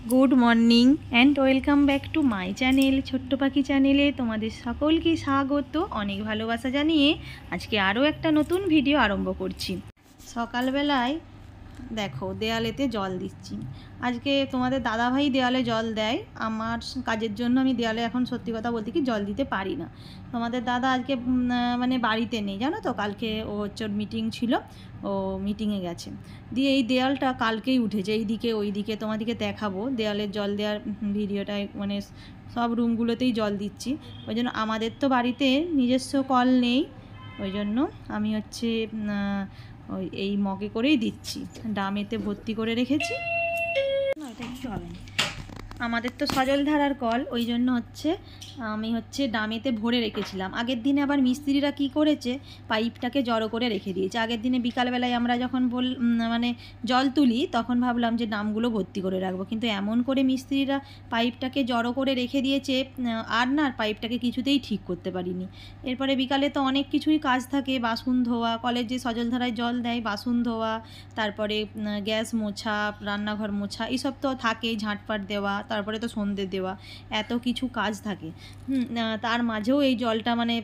Good morning and welcome back to my channel ছোট্ট পাখি চ্যানেলে তোমাদের সকলকে স্বাগত। অনেক ভালোবাসা জানিয়ে আজকে আরও একটা নতুন ভিডিও আরম্ভ করছি। সকালবেলায় দেখো দেয়ালেতে জল দিচ্ছি। আজকে তোমাদের দাদাভাই দেয়ালে জল দেয়, আমার কাজের জন্য আমি দেয়ালে এখন সত্যি কথা বলতে কি জল দিতে পারি না। তোমাদের দাদা আজকে মানে বাড়িতে নেই, জানো তো, কালকে ও হচ্ছে মিটিং ছিল, ও মিটিংয়ে গেছে। দিয়ে এই দেয়ালটা কালকেই উঠেছে, এইদিকে ওইদিকে তোমাদেরকে দেখাবো দেয়ালের জল দেওয়ার ভিডিওটায়, মানে সব রুমগুলোতেই জল দিচ্ছি। ওই জন্য আমাদের তো বাড়িতে নিজস্ব কল নেই, ওই জন্য আমি হচ্ছে ওই এই মগে করেই দিচ্ছি, ড্রামেতে ভর্তি করে রেখেছি। না এটা একটু হবে না, আমাদের তো সজলধারার কল, ওই জন্য হচ্ছে আমি হচ্ছে ড্রামেতে ভরে রেখেছিলাম। আগের দিনে আবার মিস্ত্রিরা কি করেছে, পাইপটাকে জড়ো করে রেখে দিয়েছে। আগের দিনে বিকালবেলায় আমরা যখন মানে জল তুলি তখন ভাবলাম যে ড্রামগুলো ভর্তি করে রাখবো, কিন্তু এমন করে মিস্ত্রিরা পাইপটাকে জড়ো করে রেখে দিয়েছে, আর না পাইপটাকে কিছুতেই ঠিক করতে পারিনি। এরপরে বিকালে তো অনেক কিছুই কাজ থাকে, বাসন ধোয়া, কলের যে সজলধারায় জল দেয় বাসন ধোয়া, তারপরে গ্যাস মোছা, রান্নাঘর মোছা, এইসব তো থাকেই, ঝাঁটপাট দেওয়া, তারপরে তো সন্ধে দেওয়া, এত কিছু কাজ থাকে। তার মাঝেও এই জলটা মানে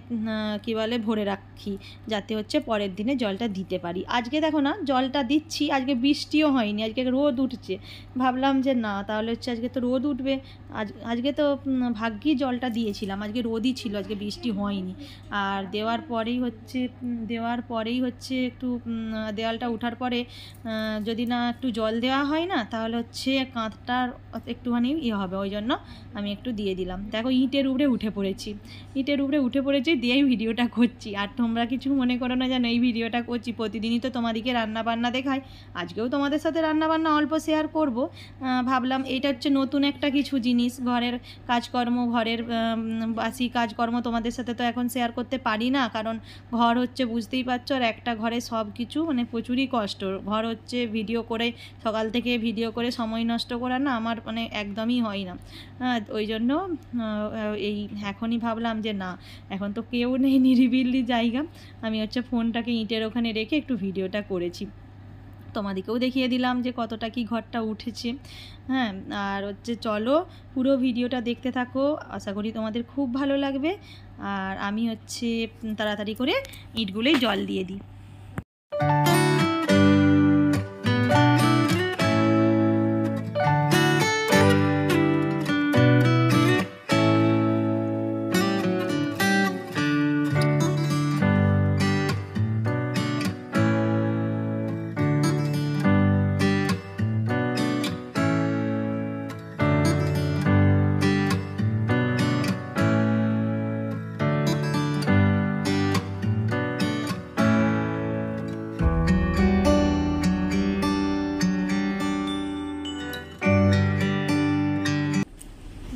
কী বলে ভরে রাখি, যাতে হচ্ছে পরের দিনে জলটা দিতে পারি। আজকে দেখো না জলটা দিচ্ছি, আজকে বৃষ্টিও হয়নি, আজকে রোদ উঠছে। ভাবলাম যে না তাহলে হচ্ছে আজকে তো রোদ উঠবে, আজকে তো ভাগ্যি জলটা দিয়েছিলাম, আজকে রোদই ছিল, আজকে বৃষ্টি হয়নি। আর দেওয়ার পরেই হচ্ছে একটু দেওয়ালটা ওঠার পরে যদি না একটু জল দেওয়া হয় না, তাহলে হচ্ছে কাঁধটার একটুখানি হবে, ওই জন্য আমি একটু দিয়ে দিলাম। দেখো ইটের উপরে উঠে পড়েছি দিয়েই ভিডিওটা করছি। আর তোমরা কিছু মনে করো না যেন এই ভিডিওটা করছি, প্রতিদিনই তো তোমাদেরকে রান্নাবান্না দেখাই, আজকেও তোমাদের সাথে রান্নাবান্না অল্প শেয়ার করব। ভাবলাম এটা হচ্ছে নতুন একটা কিছু জিনিস, ঘরের কাজকর্ম, ঘরের বাসি কাজকর্ম তোমাদের সাথে তো এখন শেয়ার করতে পারি না, কারণ ঘর হচ্ছে বুঝতেই পারছো, আর একটা ঘরে সব কিছু মানে প্রচুরই কষ্ট। ঘর হচ্ছে ভিডিও করে সকাল থেকে ভিডিও করে সময় নষ্ট করা না আমার মানে একদমই হয় না। ওই জন্য এই এখনই ভাবলাম যে না, এখন তো কেউ নেই, নিরিবিলি জায়গা, আমি হচ্ছে ফোনটাকে ইটের ওখানে রেখে একটু ভিডিওটা করেছি, তোমাদেরকেও দেখিয়ে দিলাম যে কতটা কি ঘরটা উঠেছে। হ্যাঁ, আর হচ্ছে চলো পুরো ভিডিওটা দেখতে থাকো, আশা করি তোমাদের খুব ভালো লাগবে। আর আমি হচ্ছে তাড়াতাড়ি করে ইটগুলোই জল দিয়ে দিই।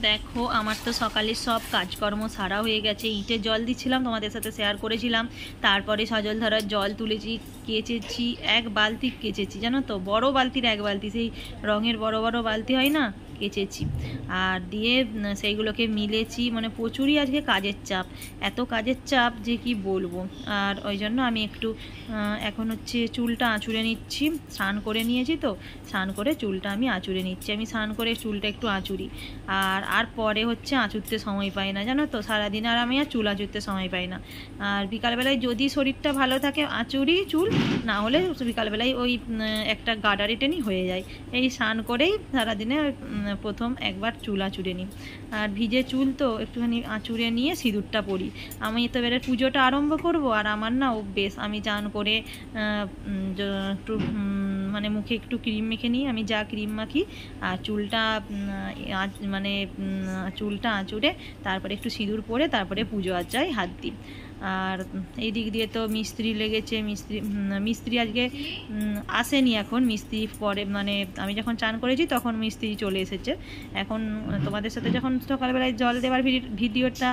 দেখো আমার তো সকালে সব কাজকর্ম সারা হয়ে গেছে, ইটের জল দিচ্ছিলাম, তোমাদের সাথে শেয়ার করেছিলাম। তারপরে সজলধারার জল তুলেছি, কেচেছি, এক বালতি কেচেছি, জানো তো, বড় বালতির এক বালতি, সেই রঙের বড় বড় বালতি হয় না, কেচেছি। আর দিয়ে সেইগুলোকে মিলেছি, মানে প্রচুরই আজকে কাজের চাপ, এত কাজের চাপ যে কি বলবো। আর ওই জন্য আমি একটু এখন হচ্ছে চুলটা আঁচড়ে নিচ্ছি, স্নান করে নিয়েছি তো, স্নান করে চুলটা আমি আঁচড়ে নিচ্ছি। আমি স্নান করে চুলটা একটু আঁচুরি, আর পরে হচ্ছে আঁচুরতে সময় পাই না, জানো তো, সারাদিন আর আমি আর চুল আঁচুরতে সময় পাই না। আর বিকালবেলায় যদি শরীরটা ভালো থাকে আঁচুরি চুল, না হলে বিকালবেলায় ওই একটা গাডারি টেনি হয়ে যায়। এই স্নান করেই সারাদিনে প্রথম একবার চুল আঁচুড়ে নিই। আর ভিজে চুল তো একটুখানি আঁচুড়ে নিয়ে সিঁদুরটা পরি। আমি তো এবারে পুজোটা আরম্ভ করব, আর আমার না অভ্যেস, আমি চান করে একটু মানে মুখে একটু ক্রিম মেখে নিই, আমি যা ক্রিম মাখি, আর চুলটা মানে চুলটা আঁচুড়ে তারপরে একটু সিঁদুর পরে তারপরে পুজো আচায় হাত দিই। আর এই দিক দিয়ে তো মিস্ত্রি লেগেছে, মিস্ত্রি আজকে আসেনি, এখন মিস্ত্রি পরে, মানে আমি যখন চান করেছি তখন মিস্ত্রি চলে এসেছে। এখন তোমাদের সাথে যখন সকালবেলায় জল দেওয়ার ভিডিওটা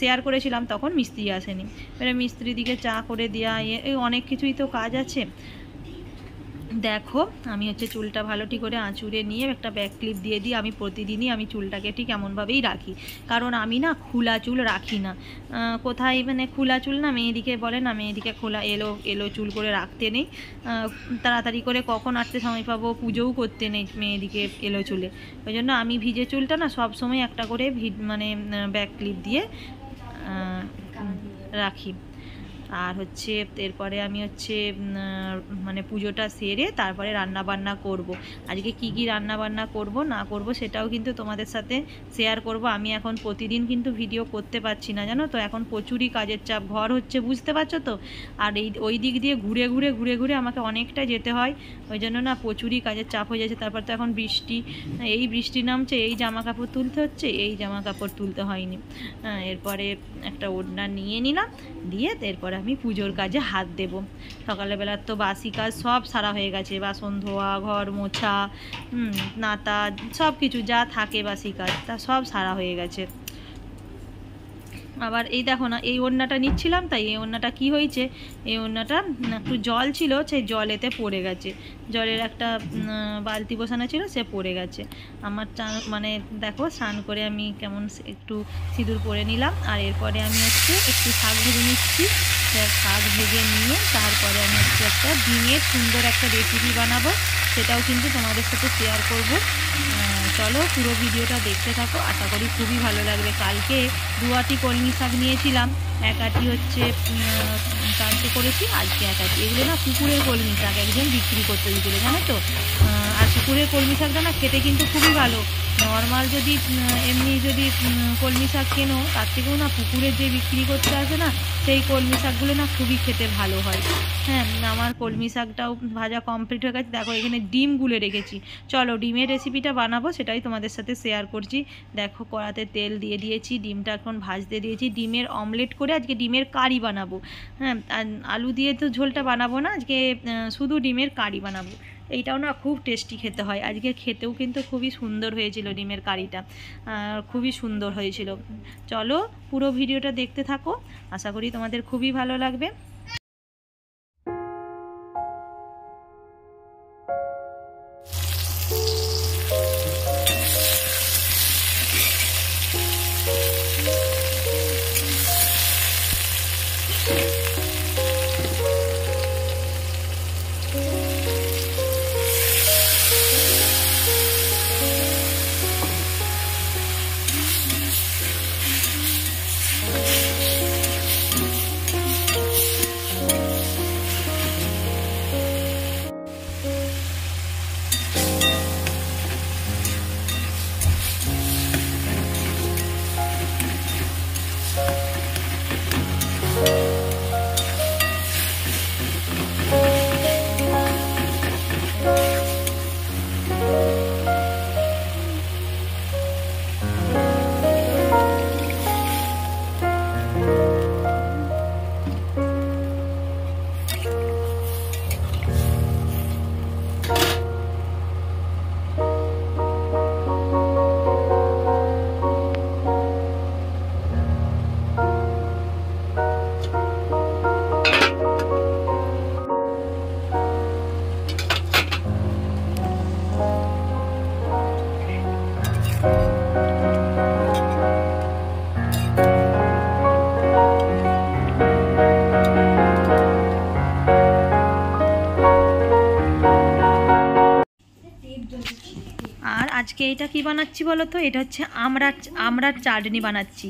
শেয়ার করেছিলাম তখন মিস্ত্রি আসেনি। এবারে মিস্ত্রি দিকে চা করে দেওয়া, এই অনেক কিছুই তো কাজ আছে। দেখো আমি হচ্ছে চুলটা ভালোটি করে আঁচুড়ে নিয়ে একটা ব্যাক ক্লিপ দিয়ে দিই। আমি প্রতিদিনই আমি চুলটাকে ঠিক এমনভাবেই রাখি, কারণ আমি না খোলা চুল রাখি না। কোথায় মানে খোলা চুল না, মেয়েদিকে বলে না, মেয়েদিকে খোলা এলো এলো চুল করে রাখতে নেই। তাড়াতাড়ি করে কখন আটতে সময় পাবো, পুজোও করতে নেই মেয়েদিকে এলো চুলে। ওই জন্য আমি ভিজে চুলটা না সব সময় একটা করে মানে ব্যাক ক্লিপ দিয়ে রাখি। আর হচ্ছে এরপরে আমি হচ্ছে মানে পুজোটা সেরে তারপরে রান্না বান্না করব। আজকে কি কি রান্না বান্না করব না করব সেটাও কিন্তু তোমাদের সাথে শেয়ার করব। আমি এখন প্রতিদিন কিন্তু ভিডিও করতে পারছি না, জানো তো, এখন প্রচুরই কাজের চাপ, ঘর হচ্ছে, বুঝতে পারছো তো। আর ওই দিক দিয়ে ঘুরে ঘুরে আমাকে অনেকটা যেতে হয়, ওই জন্য না প্রচুরই কাজের চাপ হয়ে যাচ্ছে। তারপর তো এখন বৃষ্টি নামছে, এই জামা কাপড় তুলতে হচ্ছে, এই জামা কাপড় তুলতে হয়নি। এরপরে একটা ওড়না নিয়ে নিলাম, দিয়ে এরপরে আমি পুজোর কাজে হাত দেব। সকালবেলার তো বাসি কাজ সব সারা হয়ে গেছে, বাসন ধোয়া, ঘর মোছা, নাতা, সব কিছু যা থাকে বাসি কাজ তা সব সারা হয়ে গেছে। আবার এই দেখো না, এই ওড়নাটা নিচ্ছিলাম, তাই এই ওড়নাটা কি হয়েছে, এই ওড়নাটা একটু জল ছিল, সেই জলেতে পড়ে গেছে, জলের একটা বালতি বসানো ছিল, সে পড়ে গেছে। আমার মানে দেখো স্নান করে আমি কেমন একটু সিঁদুর পরে নিলাম। আর এরপরে আমি হচ্ছে একটু শাক ভেজে নিচ্ছি। শাক ভেজে নিয়ে তারপরে আমি হচ্ছে একটা ডিমের সুন্দর একটা রেসিপি বানাবো, সেটাও কিন্তু তোমাদের সাথে শেয়ার করব। চলো পুরো ভিডিওটা দেখতে থাকো, আশা করি খুবই ভালো লাগবে। কালকে 2 আঁটি কলমি শাক নিয়েছিলাম, 1 আঁটি হচ্ছে কালকে করেছি, আজকে 1 আঁটি। এগুলো না পুকুরের কলমি শাক, একজন বিক্রি করতে দিয়েছিল, জানো তো। আর পুকুরের কলমি শাকটা না খেতে কিন্তু খুবই ভালো। নর্মাল যদি এমনি যদি কলমি শাক কেনো, তার থেকেও না পুকুরের যে বিক্রি করতে আসে না, সেই কলমি শাকগুলো না খুবই খেতে ভালো হয়। হ্যাঁ, আমার কলমি শাকটাও ভাজা কমপ্লিট হয়ে গেছে। দেখো এখানে ডিম গুলে রেখেছি, চলো ডিমের রেসিপিটা বানাবো, সেটাই তোমাদের সাথে শেয়ার করছি। দেখো কড়াতে তেল দিয়ে দিয়েছি, ডিমটা এখন ভাজতে দিয়েছি। ডিমের অমলেট করে আজকে ডিমের কারি বানাবো। হ্যাঁ, আলু দিয়ে তো ঝোলটা বানাবো না, আজকে শুধু ডিমের কারি বানাবো। এইটাও না খুব টেস্টি খেতে হয়, আজকে খেতেও কিন্তু খুবই সুন্দর হয়েছিল ডিমের কারিটা, খুবই সুন্দর হয়েছিল। চলো পুরো ভিডিওটা দেখতে থাকো, আশা করি তোমাদের খুবই ভালো লাগবে। আর আজকে এটা কি বানাচ্ছি বলো তো, এটা হচ্ছে আমড়ার চাটনি বানাচ্ছি।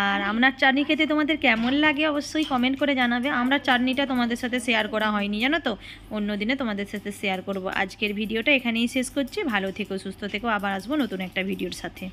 আর আমড়ার চাটনি খেতে তোমাদের কেমন লাগে অবশ্যই কমেন্ট করে জানাবে। আমড়ার চাটনিটা তোমাদের সাথে শেয়ার করা হয়নি, জানো তো, অন্য দিনে তোমাদের সাথে শেয়ার করব। আজকের ভিডিওটা এখানেই শেষ করছি, ভালো থেকো, সুস্থ থেকো, আবার আসবো নতুন একটা ভিডিওর সাথে।